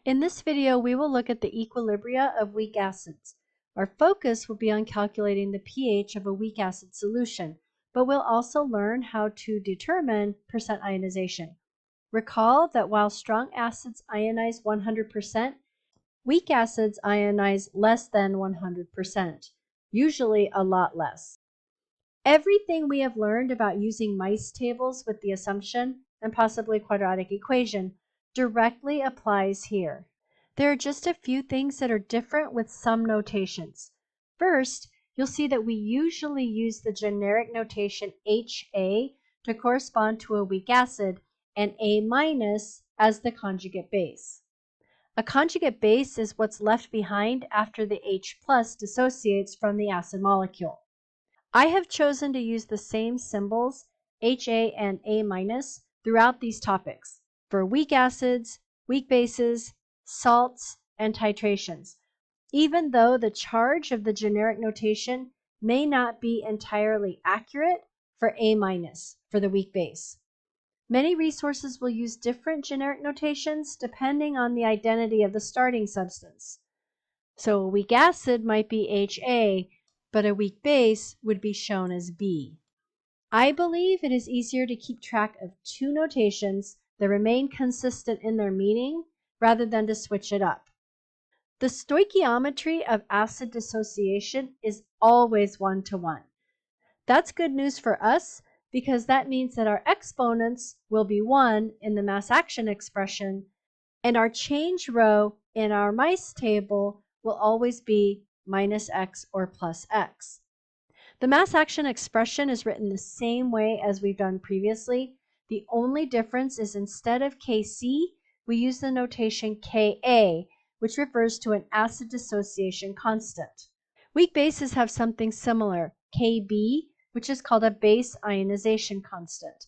In this video, we will look at the equilibria of weak acids. Our focus will be on calculating the pH of a weak acid solution, but we'll also learn how to determine percent ionization. Recall that while strong acids ionize 100%, weak acids ionize less than 100%, usually a lot less. Everything we have learned about using Mice tables with the assumption and possibly quadratic equation directly applies here. There are just a few things that are different with some notations. First, you'll see that we usually use the generic notation HA to correspond to a weak acid and A- as the conjugate base. A conjugate base is what's left behind after the H+ dissociates from the acid molecule. I have chosen to use the same symbols, HA and A-, throughout these topics for weak acids, weak bases, salts, and titrations, even though the charge of the generic notation may not be entirely accurate for A- for the weak base. Many resources will use different generic notations depending on the identity of the starting substance. So a weak acid might be HA, but a weak base would be shown as B. I believe it is easier to keep track of two notations that remain consistent in their meaning rather than to switch it up. The stoichiometry of acid dissociation is always 1-to-1. That's good news for us because that means that our exponents will be 1 in the mass action expression, and our change row in our Mice table will always be -x or +x. The mass action expression is written the same way as we've done previously. The only difference is instead of Kc, we use the notation Ka, which refers to an acid dissociation constant. Weak bases have something similar, Kb, which is called a base ionization constant.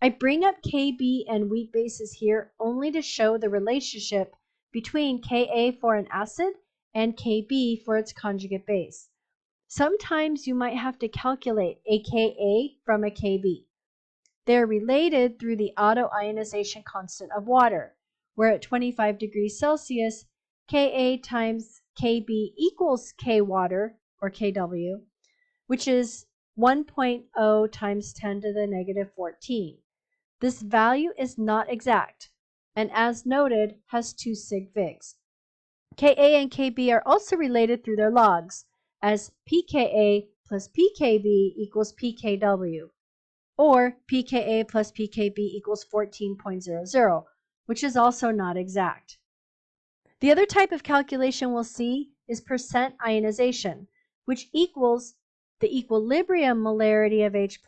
I bring up Kb and weak bases here only to show the relationship between Ka for an acid and Kb for its conjugate base. Sometimes you might have to calculate a Ka from a Kb. They're related through the auto-ionization constant of water, where at 25 degrees Celsius, Ka times Kb equals K water, or Kw, which is 1.0 times 10 to the negative 14. This value is not exact, and as noted, has two sig figs. Ka and Kb are also related through their logs, as pKa plus pKb equals pKw, or pKa plus pKb equals 14.00, which is also not exact. The other type of calculation we'll see is percent ionization, which equals the equilibrium molarity of H+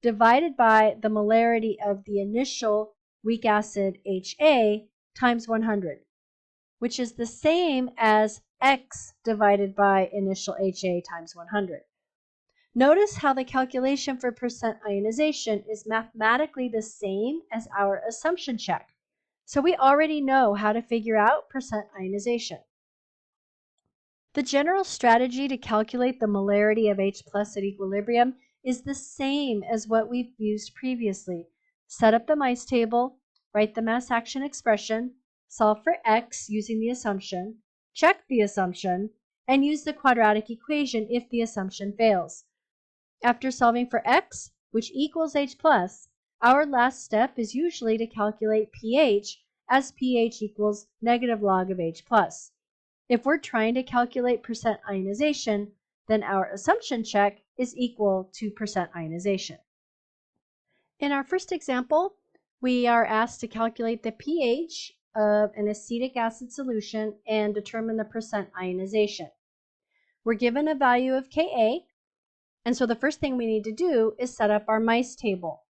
divided by the molarity of the initial weak acid HA times 100, which is the same as X divided by initial HA times 100. Notice how the calculation for percent ionization is mathematically the same as our assumption check. So we already know how to figure out percent ionization. The general strategy to calculate the molarity of H+ at equilibrium is the same as what we've used previously. Set up the Mice table, write the mass action expression, solve for X using the assumption, check the assumption, and use the quadratic equation if the assumption fails. After solving for X, which equals H+, our last step is usually to calculate pH, as pH equals negative log of H+. If we're trying to calculate percent ionization, then our assumption check is equal to percent ionization. In our first example, we are asked to calculate the pH of an acetic acid solution and determine the percent ionization. We're given a value of Ka, and so the first thing we need to do is set up our Mice table.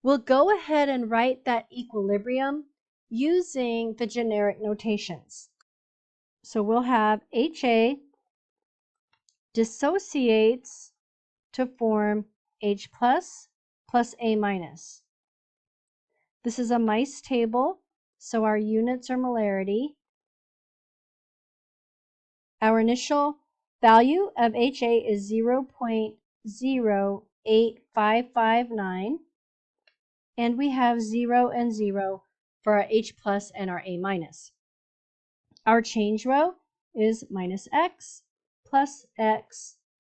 We'll go ahead and write that equilibrium using the generic notations. So we'll have HA dissociates to form H+ plus A-. This is a Mice table, so our units are molarity. Our initial value of HA is 0.08559, and we have 0 and 0 for our H plus and our A minus. Our change row is minus x,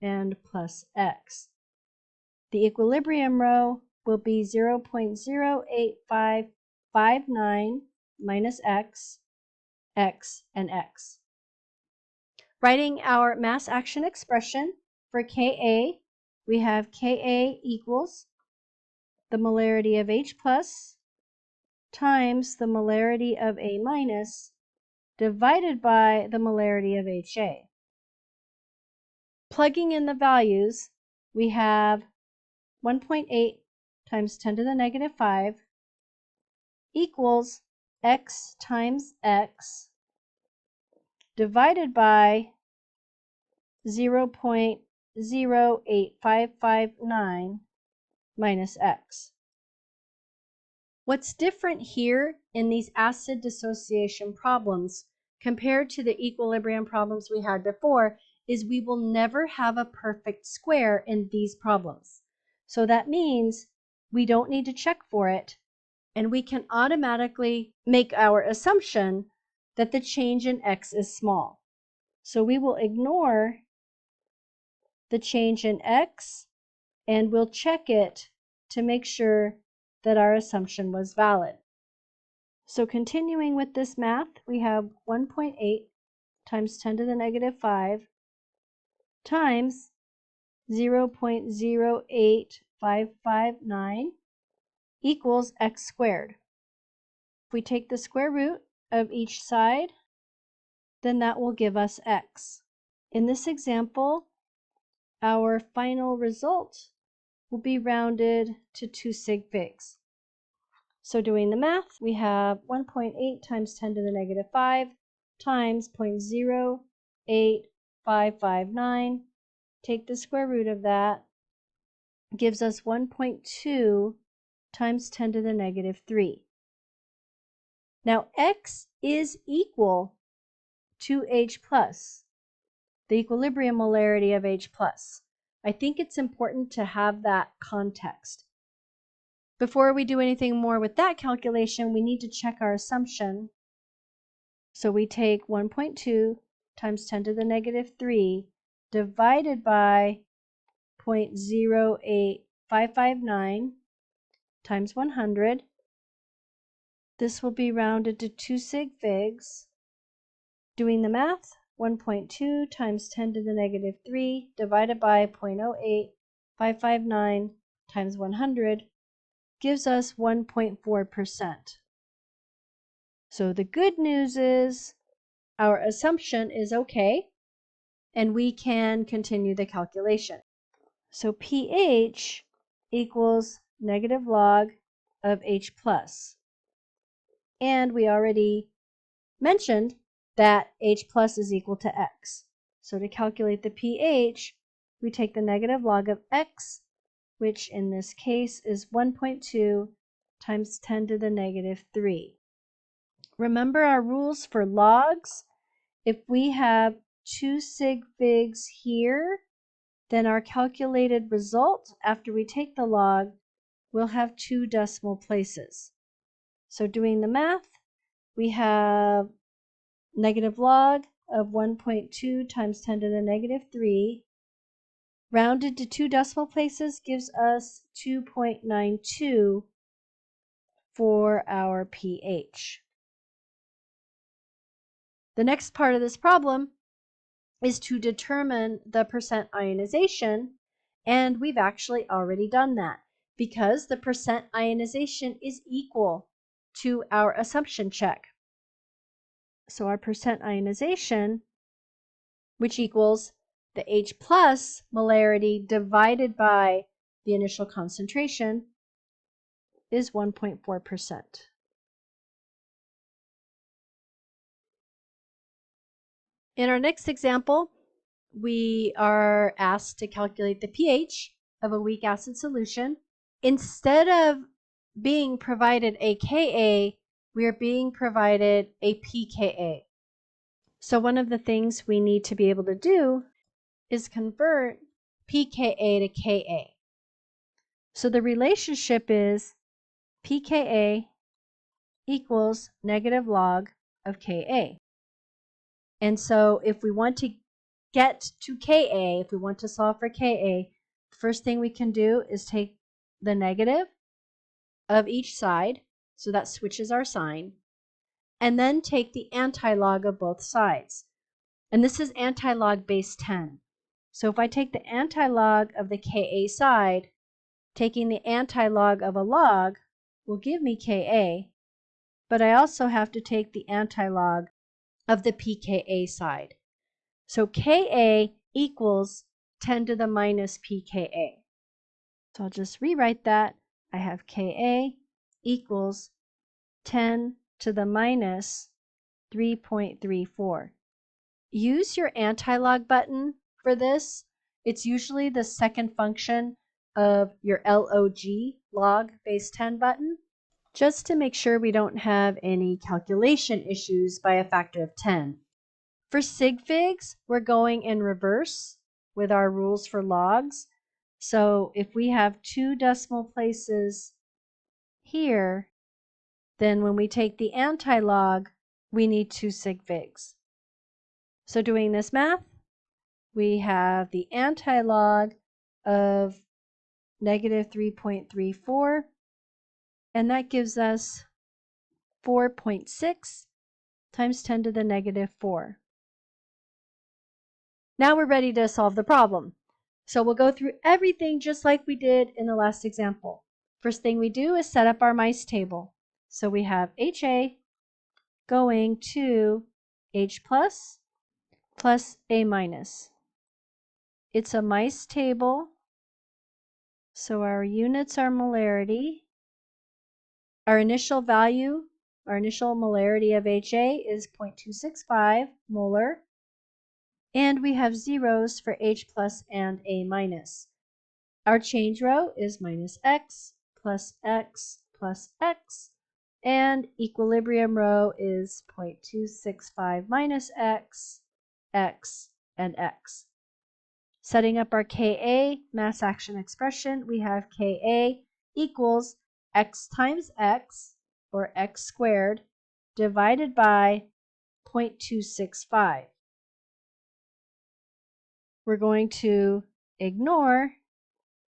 and plus x. The equilibrium row will be 0.08559 minus x, and x. Writing our mass action expression for Ka, we have Ka equals the molarity of H plus times the molarity of A minus divided by the molarity of HA. Plugging in the values, we have 1.8 times 10 to the negative 5 equals x times x divided by 0.08559 minus x. What's different here in these acid dissociation problems compared to the equilibrium problems we had before is we will never have a perfect square in these problems. So that means we don't need to check for it, and we can automatically make our assumption that the change in x is small. So we will ignore the change in x, and we'll check it to make sure that our assumption was valid. So continuing with this math, we have 1.8 times 10 to the negative 5 times 0.08559 equals x squared. If we take the square root of each side, then that will give us x. In this example, our final result will be rounded to 2 sig figs. So doing the math, we have 1.8 times 10 to the negative 5 times 0.08559. Take the square root of that, gives us 1.2 times 10 to the negative 3. Now x is equal to H plus, the equilibrium molarity of H plus. I think it's important to have that context. Before we do anything more with that calculation, we need to check our assumption. So we take 1.2 times 10 to the negative 3 divided by 0.08559 times 100. This will be rounded to 2 sig figs. Doing the math, 1.2 times 10 to the negative 3 divided by 0.08559 times 100 gives us 1.4%. So the good news is our assumption is okay, and we can continue the calculation. So pH equals negative log of H plus. And we already mentioned that H plus is equal to x. So to calculate the pH, we take the negative log of x, which in this case is 1.2 times 10 to the negative 3. Remember our rules for logs? If we have 2 sig figs here, then our calculated result after we take the log will have 2 decimal places. So doing the math, we have negative log of 1.2 times 10 to the negative 3 rounded to 2 decimal places gives us 2.92 for our pH. The next part of this problem is to determine the percent ionization, and we've actually already done that because the percent ionization is equal to our assumption check. So our percent ionization, which equals the H plus molarity divided by the initial concentration, is 1.4%. In our next example, we are asked to calculate the pH of a weak acid solution. Instead of being provided a Ka, we are being provided a pKa. So one of the things we need to be able to do is convert pKa to Ka. So the relationship is pKa equals negative log of Ka. And so if we want to get to Ka, if we want to solve for Ka, first thing we can do is take the negative of each side, so that switches our sign, and then take the antilog of both sides. And this is antilog base 10. So if I take the antilog of the Ka side, taking the antilog of a log will give me Ka, but I also have to take the antilog of the pKa side. So Ka equals 10 to the minus pKa. So I'll just rewrite that. I have Ka equals 10 to the minus 3.34. Use your antilog button for this. It's usually the second function of your log base 10 button, just to make sure we don't have any calculation issues by a factor of 10. For sig figs, we're going in reverse with our rules for logs. So if we have 2 decimal places here, then when we take the antilog, we need 2 sig figs. So doing this math, we have the antilog of negative 3.34, and that gives us 4.6 times 10 to the negative 4. Now we're ready to solve the problem. So we'll go through everything just like we did in the last example. First thing we do is set up our mice table. So we have HA going to H plus A minus. It's a mice table, so our units are molarity. Our initial value, our initial molarity of HA is 0.265 molar. And we have zeros for H plus and A minus. Our change row is minus X plus X plus X. And equilibrium row is 0.265 minus X, X, and X. Setting up our Ka mass action expression, we have Ka equals X times X, or X squared, divided by 0.265. We're going to ignore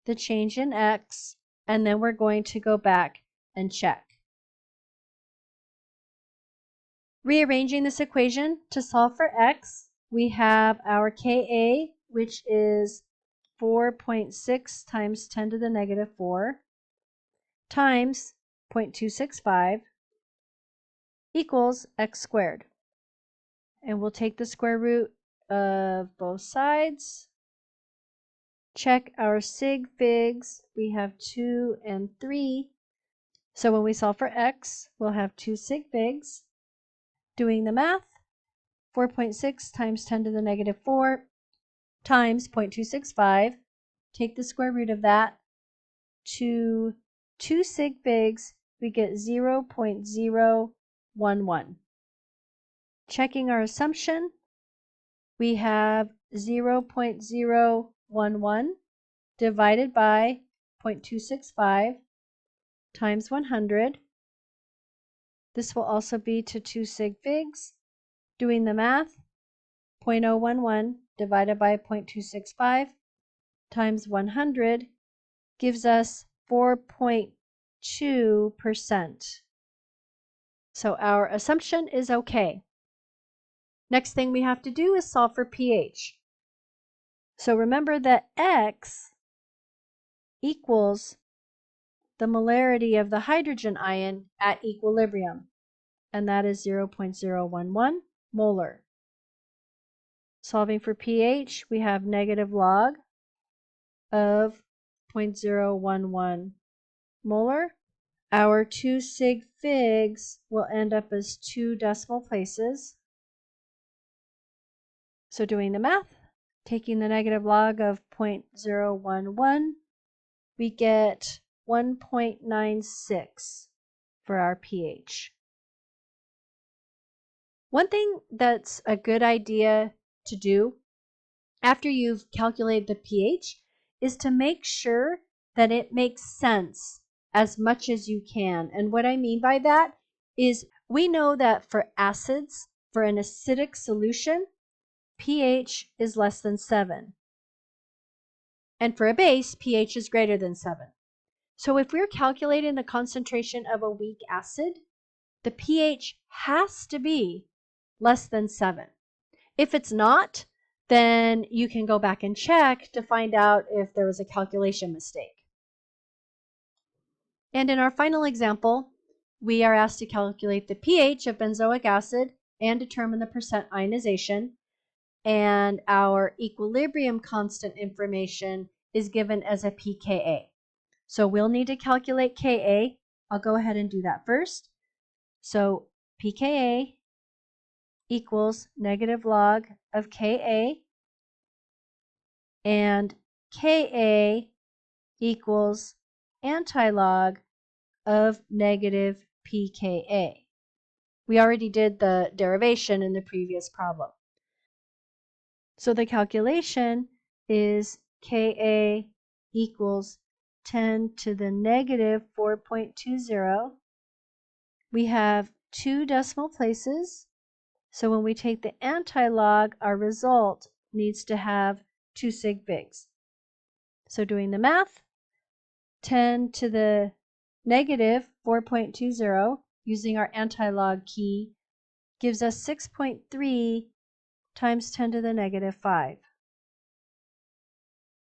the change in X, and then we're going to go back and check. Rearranging this equation to solve for X, we have our Ka, which is 4.6 times 10 to the negative 4 times 0.265 equals X squared. And we'll take the square root of both sides. Check our sig figs. We have 2 and 3. So when we solve for X, we'll have 2 sig figs. Doing the math, 4.6 times 10 to the negative 4 times 0.265. Take the square root of that. To 2 sig figs, we get 0.011. Checking our assumption, we have 0.011 divided by 0.265 times 100. This will also be to 2 sig figs. Doing the math, 0.011 divided by 0.265 times 100 gives us 4.2%. So our assumption is okay. Next thing we have to do is solve for pH. So remember that X equals the molarity of the hydrogen ion at equilibrium, and that is 0.011 molar. Solving for pH, we have negative log of 0.011 molar. Our 2 sig figs will end up as 2 decimal places. So doing the math, taking the negative log of 0.011, we get 1.96 for our pH. One thing that's a good idea to do after you've calculated the pH is to make sure that it makes sense as much as you can. And what I mean by that is we know that for acids, for an acidic solution, pH is less than 7. And for a base, pH is greater than 7. So if we're calculating the concentration of a weak acid, the pH has to be less than 7. If it's not, then you can go back and check to find out if there was a calculation mistake. And in our final example, we are asked to calculate the pH of benzoic acid and determine the percent ionization. And our equilibrium constant information is given as a pKa. So we'll need to calculate Ka. I'll go ahead and do that first. So pKa equals negative log of Ka, and Ka equals antilog of negative pKa. We already did the derivation in the previous problem. So the calculation is Ka equals 10 to the negative 4.20. We have 2 decimal places, so when we take the antilog, our result needs to have 2 sig figs. So doing the math, 10 to the negative 4.20 using our antilog key gives us 6.3 times 10 to the negative 5.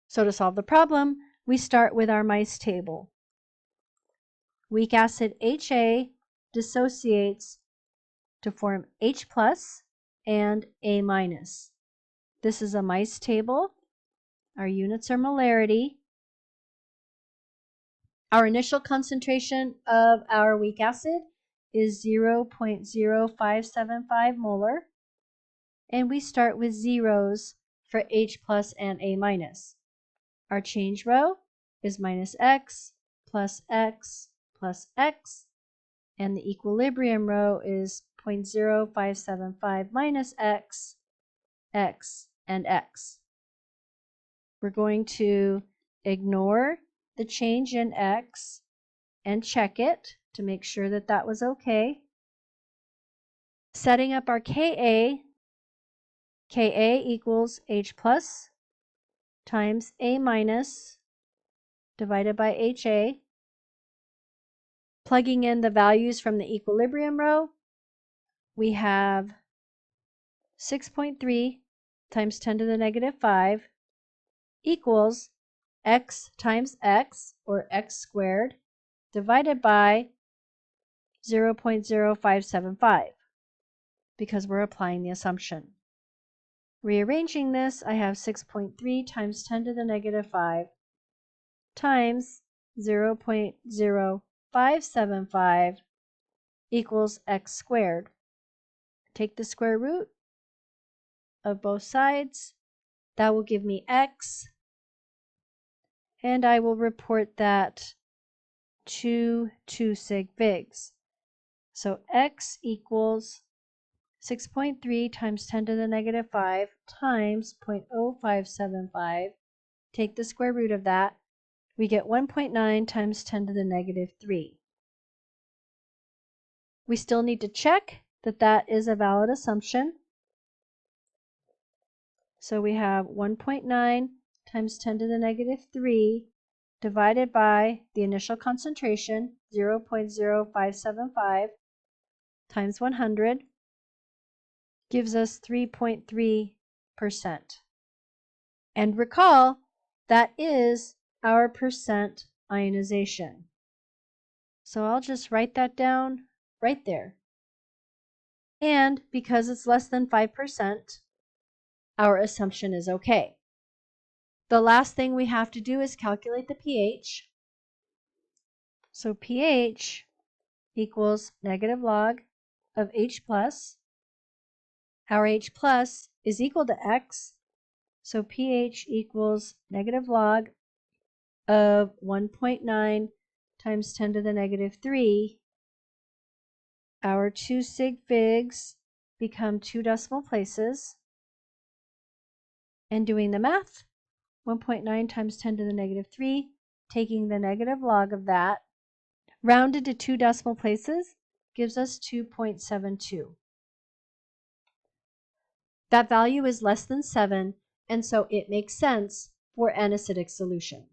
So to solve the problem, we start with our mice table. Weak acid HA dissociates to form H plus and A minus. This is a mice table. Our units are molarity. Our initial concentration of our weak acid is 0.0575 molar. And we start with zeros for H plus and A minus. Our change row is minus X plus X plus X, and the equilibrium row is 0.0575 minus X, X, and X. We're going to ignore the change in X and check it to make sure that that was okay. Setting up our Ka, Ka equals H plus times A minus divided by HA. Plugging in the values from the equilibrium row, we have 6.3 times 10 to the negative 5 equals X times X, or X squared, divided by 0.0575, because we're applying the assumption. Rearranging this, I have 6.3 times 10 to the negative 5 times 0.0575 equals X squared. Take the square root of both sides. That will give me X, and I will report that to 2 sig figs. So X equals 6.3 times 10 to the negative 5 times 0.0575. Take the square root of that. We get 1.9 times 10 to the negative 3. We still need to check that that is a valid assumption. So we have 1.9 times 10 to the negative 3 divided by the initial concentration, 0.0575, times 100, gives us 3.3%. And recall, that is our percent ionization. So I'll just write that down right there. And because it's less than 5%, our assumption is okay. The last thing we have to do is calculate the pH. So pH equals negative log of H plus. Our H plus is equal to X, so pH equals negative log of 1.9 times 10 to the negative 3. Our 2 sig figs become 2 decimal places. And doing the math, 1.9 times 10 to the negative 3, taking the negative log of that, rounded to 2 decimal places, gives us 2.72. That value is less than 7, and so it makes sense for an acidic solution.